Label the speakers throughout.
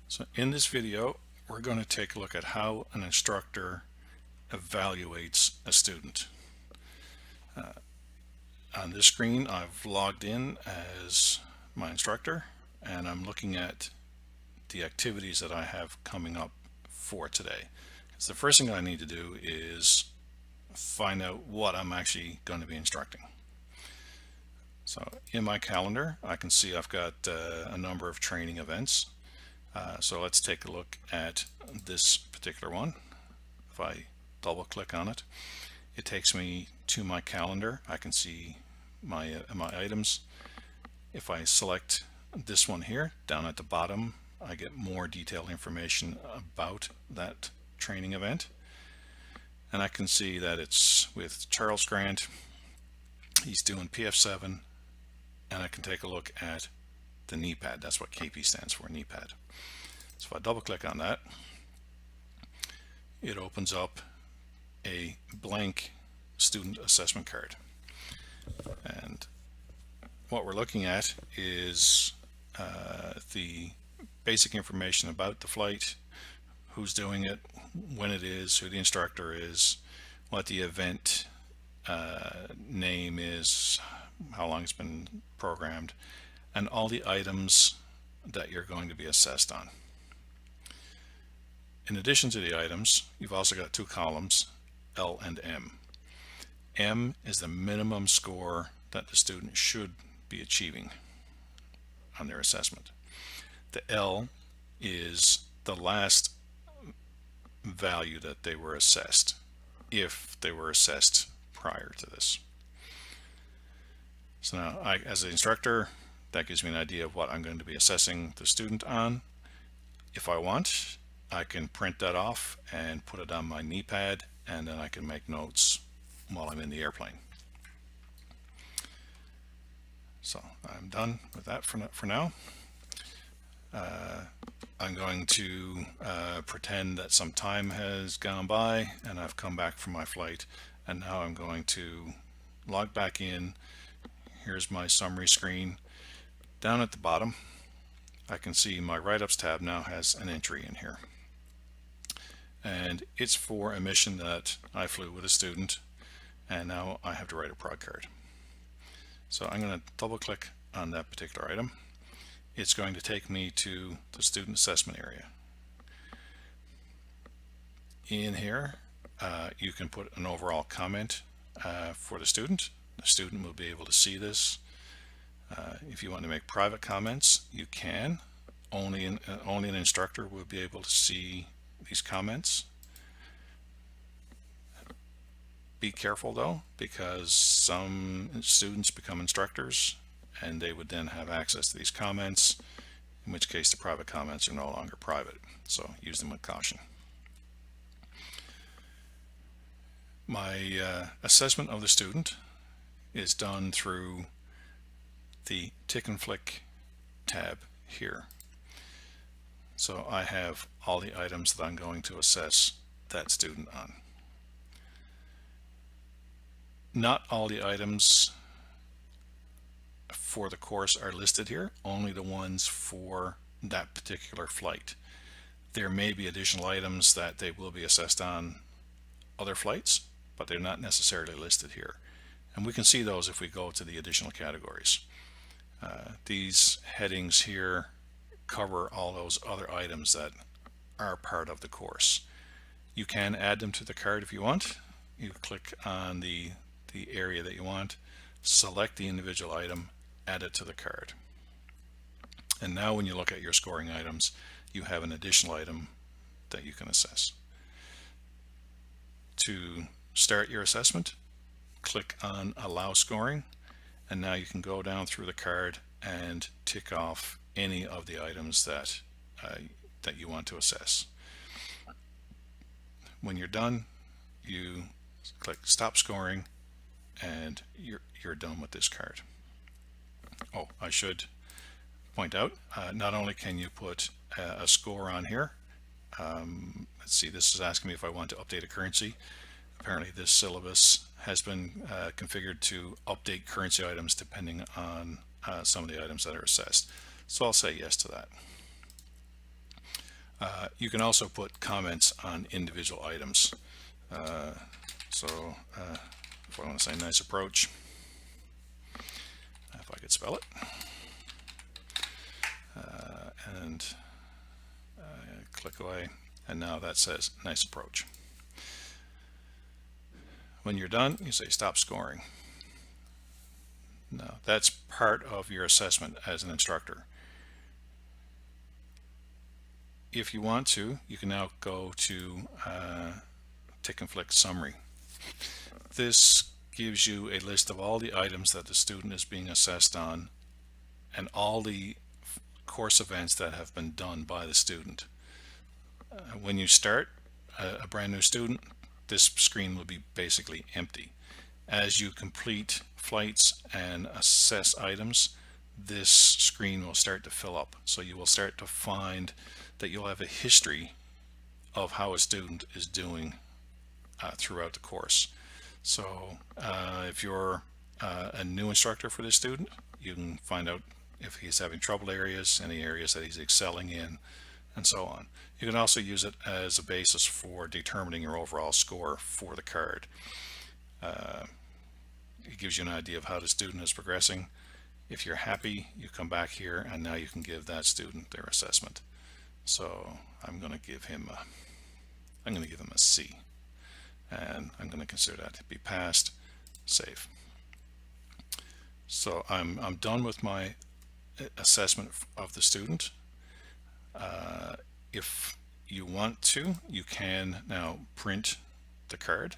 Speaker 1: So in this video, we're going to take a look at how an instructor evaluates a student. On this screen, I've logged in as my instructor, and I'm looking at the activities that I have coming up for today. Because the first thing I need to do is find out what I'm actually going to be instructing. So in my calendar, I can see I've got a number of training events. So let's take a look at this particular one. If I double click on it, it takes me to my calendar. I can see my items. If I select this one here, down at the bottom, I get more detailed information about that training event. And I can see that it's with Charles Grant. He's doing PF7, and I can take a look at the NEPAD. That's what KP stands for, NEPAD. So if I double click on that, it opens up a blank student assessment card. And what we're looking at is the basic information about the flight, who's doing it, when it is, who the instructor is, what the event name is, how long it's been programmed, and all the items that you're going to be assessed on. In addition to the items, you've also got two columns, L and M. M is the minimum score that the student should be achieving on their assessment. The L is the last value that they were assessed, if they were assessed prior to this. So now, as an instructor, that gives me an idea of what I'm going to be assessing the student on. If I want, I can print that off and put it on my NEPAD, and then I can make notes while I'm in the airplane. So I'm done with that for now. I'm going to pretend that some time has gone by and I've come back from my flight, and now I'm going to log back in. Here's my summary screen. Down at the bottom, I can see my write-ups tab now has an entry in here, and it's for a mission that I flew with a student, and now I have to write a prog card. So I'm going to double click on that particular item. It's going to take me to the student assessment area. In here, you can put an overall comment for the student. The student will be able to see this. If you want to make private comments, you can. Only an instructor will be able to see these comments. Be careful though, because some students become instructors and they would then have access to these comments, in which case the private comments are no longer private. So use them with caution. My assessment of the student is done through the tick and flick tab here. So I have all the items that I'm going to assess that student on. Not all the items for the course are listed here, only the ones for that particular flight. There may be additional items that they will be assessed on other flights, but they're not necessarily listed here. And we can see those if we go to the additional categories. These headings here cover all those other items that are part of the course. You can add them to the card if you want. You click on the area that you want, select the individual item, add it to the card. And now when you look at your scoring items, you have an additional item that you can assess. To start your assessment, click on Allow Scoring, and now you can go down through the card and tick off any of the items that you want to assess. When you're done, you click Stop Scoring, and you're done with this card. Oh, I should point out, not only can you put a score on here, let's see, this is asking me if I want to update a currency. Apparently this syllabus has been configured to update currency items depending on some of the items that are assessed. So I'll say yes to that. You can also put comments on individual items. So if I want to say nice approach, if I could spell it, and click away, and now that says nice approach. When you're done, you say stop scoring. Now that's part of your assessment as an instructor. If you want to, you can now go to Tick and Flick Summary. This gives you a list of all the items that the student is being assessed on and all the course events that have been done by the student. When you start a brand new student, this screen will be basically empty. As you complete flights and assess items, this screen will start to fill up. So you will start to find that you'll have a history of how a student is doing throughout the course. So if you're a new instructor for this student, you can find out if he's having trouble areas, any areas that he's excelling in, and so on. You can also use it as a basis for determining your overall score for the card. It gives you an idea of how the student is progressing. If you're happy, you come back here and now you can give that student their assessment. So I'm going to give him a C, and I'm going to consider that to be passed. Save. So I'm done with my assessment of the student. If you want to, you can now print the card,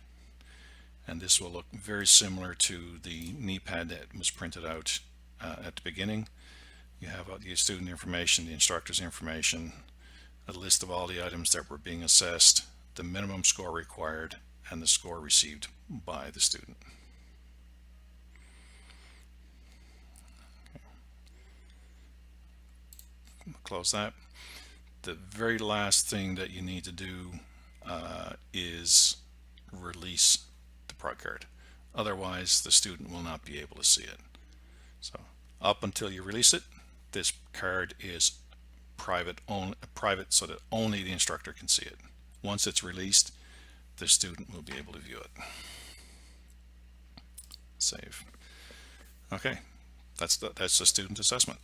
Speaker 1: and this will look very similar to the knee pad that was printed out at the beginning. You have the student information, the instructor's information, a list of all the items that were being assessed, the minimum score required, and the score received by the student. Close that. The very last thing that you need to do is release the prod card. Otherwise, the student will not be able to see it. So up until you release it, this card is private so that only the instructor can see it. Once it's released, the student will be able to view it. Save. Okay, that's the student assessment.